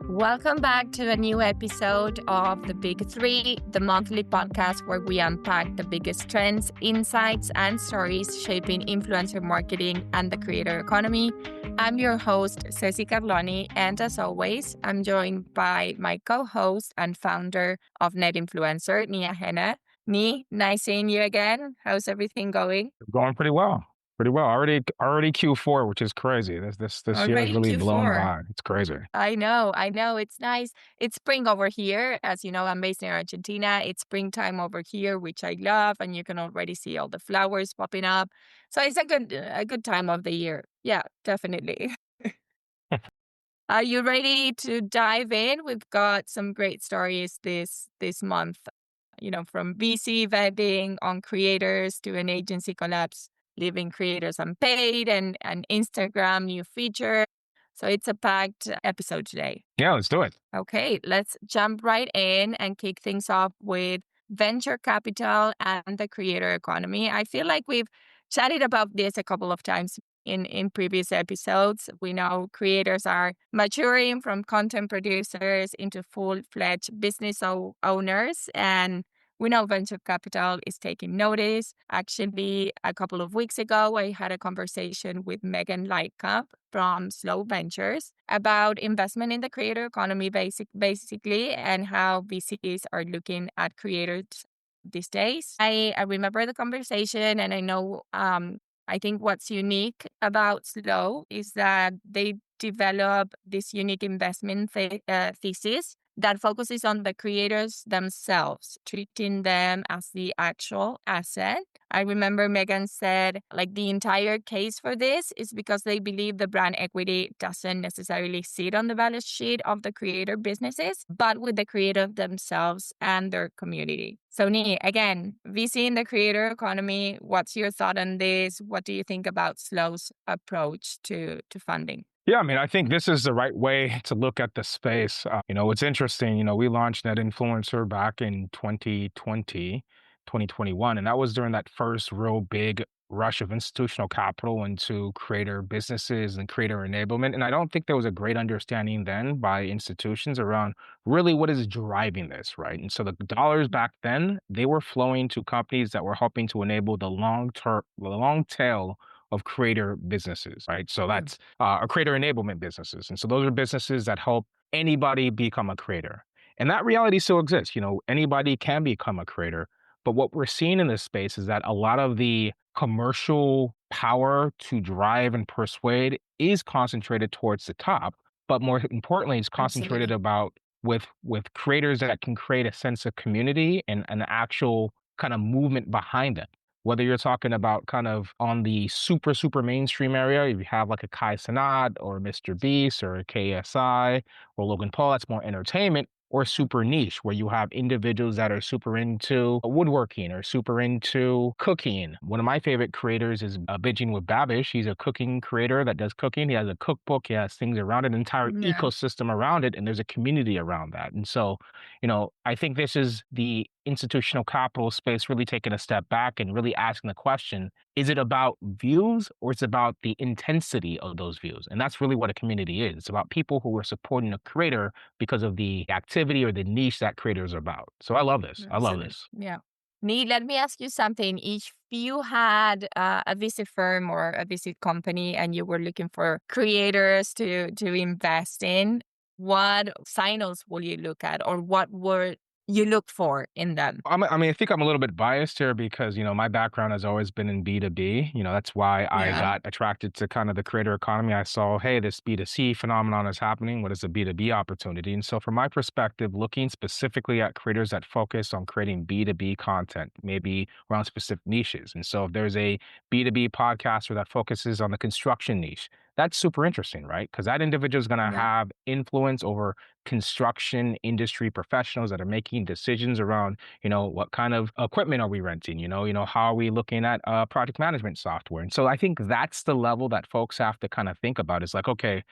Welcome back to a new episode of The Big Three, the monthly podcast where we unpack the biggest trends, insights, and stories shaping influencer marketing and the creator economy. I'm your host, Ceci Carloni, and as always, I'm joined by my co-host and founder of Net Influencer, Ahene. Nice seeing you again. How's everything going? Going pretty well. Pretty well. Already Q4, which is crazy. This year has Already really blown Q4. by. It's crazy. I know. It's nice. It's spring over here. As you know, I'm based in Argentina. It's springtime over here, which I love, and you can already see all the flowers popping up. So it's a good time of the year. Yeah, definitely. Are you ready to dive in? We've got some great stories this month. From VC vetting on creators to an agency collapse, leaving creators unpaid, and an Instagram new feature. So it's a packed episode today. Yeah, let's do it. Okay, let's jump right in and kick things off with venture capital and the creator economy. I feel like we've chatted about this a couple of times in previous episodes. We know creators are maturing from content producers into full-fledged business owners, and we know venture capital is taking notice. Actually, a couple of weeks ago, I had a conversation with Megan Lightcap from Slow Ventures about investment in the creator economy, basically, and how VCs are looking at creators these days. I remember the conversation, and I know I think what's unique about Slow is that they develop this unique investment thesis that focuses on the creators themselves, treating them as the actual asset. I remember Megan said, the entire case for this is because they believe the brand equity doesn't necessarily sit on the balance sheet of the creator businesses, but with the creator themselves and their community. So, again, VC in the creator economy, what's your thought on this? What do you think about Slow's approach to funding? Yeah, I think this is the right way to look at the space. It's interesting. We launched Net Influencer back in 2020, 2021, and that was during that first real big rush of institutional capital into creator businesses and creator enablement. And I don't think there was a great understanding then by institutions around really what is driving this, right? And so the dollars back then, they were flowing to companies that were helping to enable the long tail of creator businesses, right? So that's creator enablement businesses. And so those are businesses that help anybody become a creator. And that reality still exists. Anybody can become a creator. But what we're seeing in this space is that a lot of the commercial power to drive and persuade is concentrated towards the top. But more importantly, it's concentrated about with creators that can create a sense of community and an actual kind of movement behind them. Whether you're talking about kind of on the super mainstream area, if you have like a Kai Cenat or Mr. Beast or a KSI or Logan Paul, that's more entertainment, or super niche, where you have individuals that are super into woodworking or super into cooking. One of my favorite creators is Binging with Babish. He's a cooking creator that does cooking. He has a cookbook. He has things around it, an entire ecosystem around it, and there's a community around that. And so, I think this is the institutional capital space really taking a step back and really asking the question, is it about views or is it about the intensity of those views? And that's really what a community is. It's about people who are supporting a creator because of the activity or the niche that creators are about. So I love this. I love this. Yeah. Let me ask you something. If you had a visit firm or a visit company and you were looking for creators to invest in, what signals will you look at, or what were you look for in them? I think I'm a little bit biased here because, my background has always been in B2B. That's why I got attracted to kind of the creator economy. I saw, hey, this B2C phenomenon is happening. What is a B2B opportunity? And so from my perspective, looking specifically at creators that focus on creating B2B content, maybe around specific niches. And so if there's a B2B podcaster that focuses on the construction niche, that's super interesting, right? Because that individual is going to have influence over construction industry professionals that are making decisions around, what kind of equipment are we renting? How are we looking at project management software? And so I think that's the level that folks have to kind of think about. Is like, okay,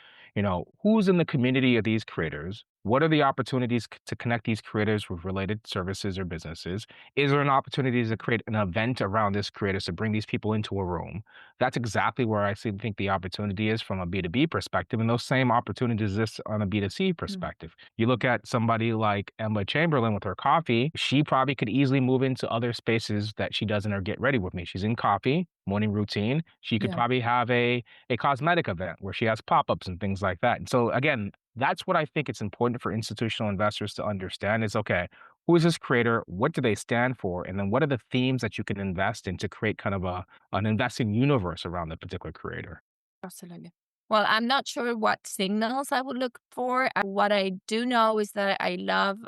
who's in the community of these creators? What are the opportunities to connect these creators with related services or businesses? Is there an opportunity to create an event around this creators to bring these people into a room? That's exactly where think the opportunity is from a B2B perspective. And those same opportunities exist on a B2C Mm. perspective. You look at somebody like Emma Chamberlain with her coffee, she probably could easily move into other spaces that she does in her Get Ready With Me. She's in coffee, morning routine. She could Yeah, probably have a cosmetic event where she has pop-ups and things like that. And so again, that's what I think it's important for institutional investors to understand is okay, who is this creator? What do they stand for? And then what are the themes that you can invest in to create kind of an investing universe around the particular creator? absolutely. Well, I'm not sure what signals I would look for. What I do know is that I love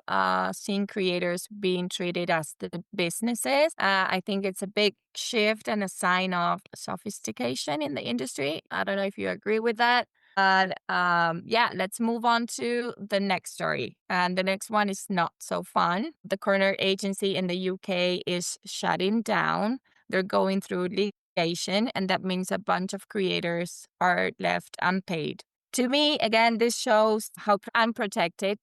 seeing creators being treated as the businesses. I think it's a big shift and a sign of sophistication in the industry. I don't know if you agree with that. But yeah, let's move on to the next story. And the next one is not so fun. The corner agency in the UK is shutting down. They're going through litigation, and that means a bunch of creators are left unpaid. To me, again, this shows how unprotected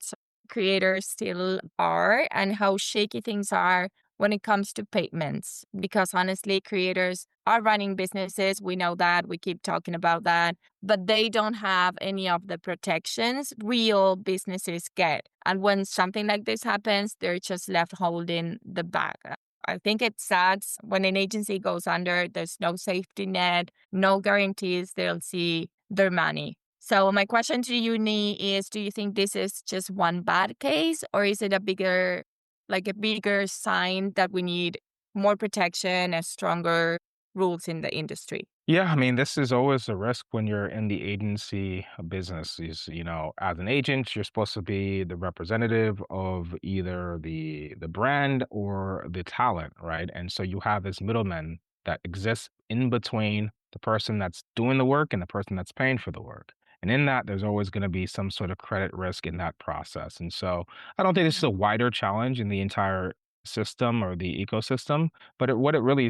creators still are and how shaky things are when it comes to payments. Because honestly, creators are running businesses. We know that. We keep talking about that. But they don't have any of the protections real businesses get. And when something like this happens, they're just left holding the bag. I think it sucks when an agency goes under, there's no safety net, no guarantees they'll see their money. So my question to you, Nee, is do you think this is just one bad case or is it a bigger sign that we need more protection and stronger rules in the industry? Yeah, I mean, this is always a risk when you're in the agency business. As an agent, you're supposed to be the representative of either the brand or the talent, right? And so you have this middleman that exists in between the person that's doing the work and the person that's paying for the work. And in that, there's always going to be some sort of credit risk in that process. And so I don't think this is Yeah. a wider challenge in the entire system or the ecosystem. But what it really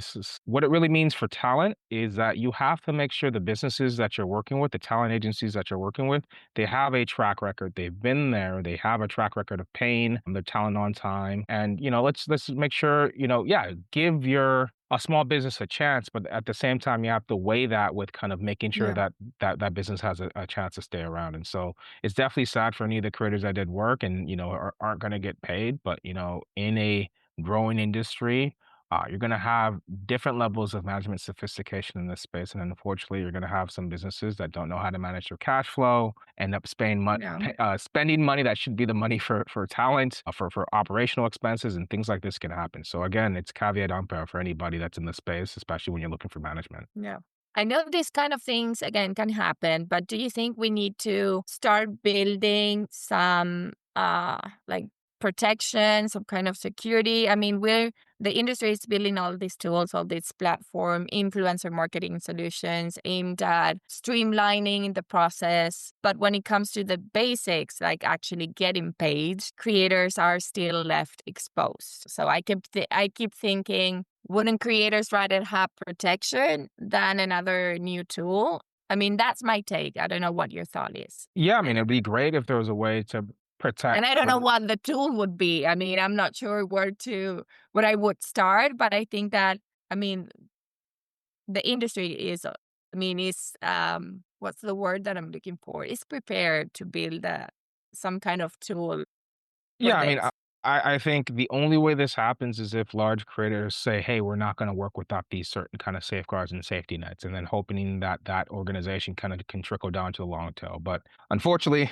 means for talent is that you have to make sure the businesses that you're working with, the talent agencies that you're working with, they have a track record. They've been there. They have a track record of paying their talent on time. And let's make sure yeah, give your a small business a chance, but at the same time, you have to weigh that with kind of making sure Yeah. that that business has a chance to stay around. And so it's definitely sad for any of the creators that did work and aren't going to get paid. But in a growing industry, you're going to have different levels of management sophistication in this space. And unfortunately, you're going to have some businesses that don't know how to manage their cash flow, end up Yeah. spending money that should be the money for talent, for operational expenses, and things like this can happen. So again, it's caveat emptor for anybody that's in the space, especially when you're looking for management. Yeah. I know these kind of things again can happen, but do you think we need to start building some like protection, some kind of security? I mean, the industry is building all these tools, all these platform, influencer marketing solutions aimed at streamlining the process. But when it comes to the basics, like actually getting paid, creators are still left exposed. So I keep thinking, wouldn't creators rather have protection than another new tool? I mean, that's my take. I don't know what your thought is. Yeah, I mean, And it'd be great if there was a way to protect. and I don't know what the tool would be. I mean, I'm not sure where I would start, but I think that I mean, the industry is what's the word that I'm looking for? Is prepared to build some kind of tool for Yeah, I mean, this. I think the only way this happens is if large creators say, "Hey, we're not going to work without these certain kind of safeguards and safety nets," and then hoping that that organization kind of can trickle down to the long tail. But unfortunately,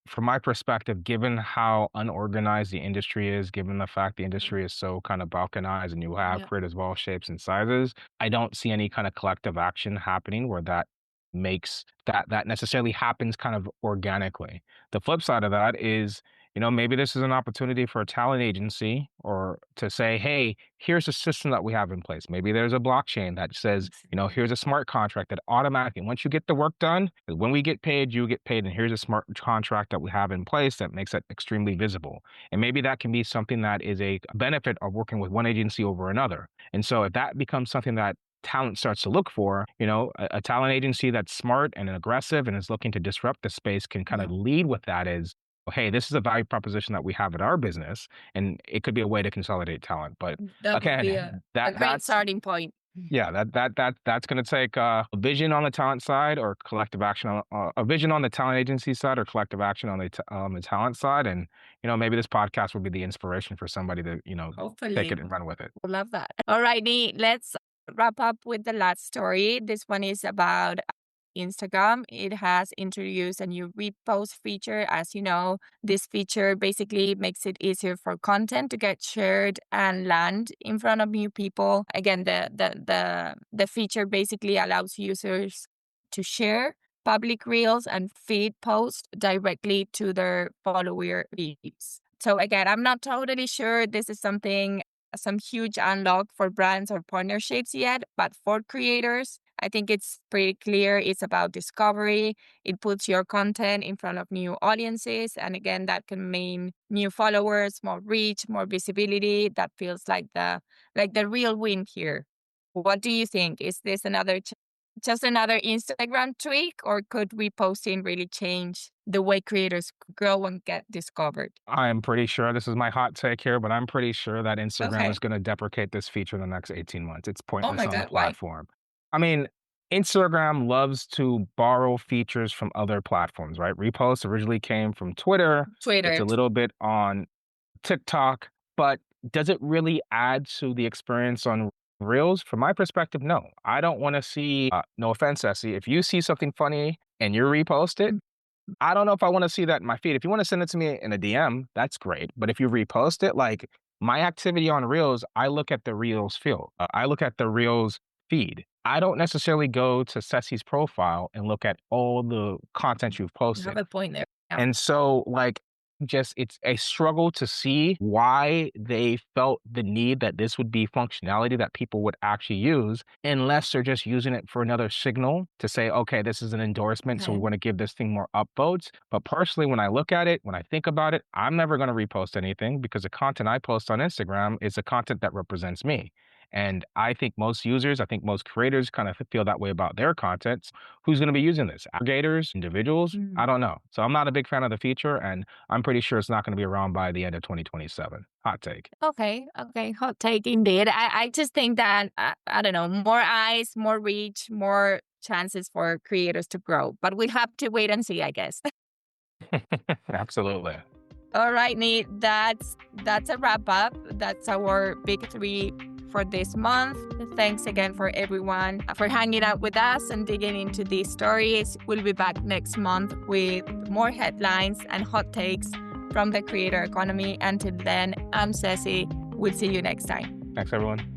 from my perspective, given how unorganized the industry is, given the fact the Mm. industry is so kind of balkanized and you have Yeah. creators of all shapes and sizes, I don't see any kind of collective action happening where that necessarily happens kind of organically. The flip side of that is maybe this is an opportunity for a talent agency or to say, hey, here's a system that we have in place. Maybe there's a blockchain that says, here's a smart contract that automatically, once you get the work done, when we get paid, you get paid. And here's a smart contract that we have in place that makes it extremely visible. And maybe that can be something that is a benefit of working with one agency over another. And so if that becomes something that talent starts to look for. A talent agency that's smart and aggressive and is looking to disrupt the space can kind Yeah. of lead with that is, hey, this is a value proposition that we have at our business, and it could be a way to consolidate talent. But That would be again, a great that's starting point. yeah, that's going to take a vision on the talent side or collective action on a vision on the talent agency side or collective action on the talent side, and maybe this podcast will be the inspiration for somebody to take Hopefully. it and run with it. Love that. All righty, let's wrap up with the last story. This one is about Instagram. It has introduced a new repost feature. As you know, this feature basically makes it easier for content to get shared and land in front of new people. Again, the feature basically allows users to share public reels and feed posts directly to their follower feeds. So again, I'm not totally sure this is some huge unlock for brands or partnerships yet, but for creators, I think it's pretty clear it's about discovery. It puts your content in front of new audiences. And again, that can mean new followers, more reach, more visibility. That feels like the real win here. What do you think? Is this just another Instagram tweak, or could reposting really change the way creators grow and get discovered? I'm pretty sure this is my hot take here, but I'm pretty sure that Instagram is Okay. going to deprecate this feature in the next 18 months. It's Oh pointless my on the God, why? platform. I mean, Instagram loves to borrow features from other platforms, right? Reposts originally came from Twitter. It's Twitter. a little bit on TikTok, but does it really add to the experience on Reels? From my perspective, no. I don't want to see, no offense, Ceci, if you see something funny and you repost it, I don't know if I wanna see that in my feed. If you wanna send it to me in a DM, that's great, but if you repost it, like, my activity on Reels, I look at the Reels field. I look at the Reels feed. I don't necessarily go to Ceci's profile and look at all the content you've You have posted. a point there. Yeah. And so, like, just it's a struggle to see why they felt the need that this would be functionality that people would actually use, unless they're just using it for another signal to say, okay, this is an endorsement, so we Okay. want to give this thing more upvotes. But personally, when I look at it, when I think about it, I'm never going to repost anything because the content I post on Instagram is the content that represents me. And I think most users, I think most creators kind of feel that way about their content. Who's going to be using this? Aggregators, individuals? I don't know. So I'm not a big fan of the feature, and I'm pretty sure it's not going to be around by the end of 2027. Hot take. Okay. Okay. Hot take indeed. I just think that, I don't know, more eyes, more reach, more chances for creators to grow. But we'll have to wait and see, I guess. Absolutely. All right, Nate. That's a wrap up. That's our big three for this month. Thanks again for everyone for hanging out with us and digging into these stories. We'll be back next month with more headlines and hot takes from the creator economy. Until then, I'm Ceci. We'll see you next time. Thanks, everyone.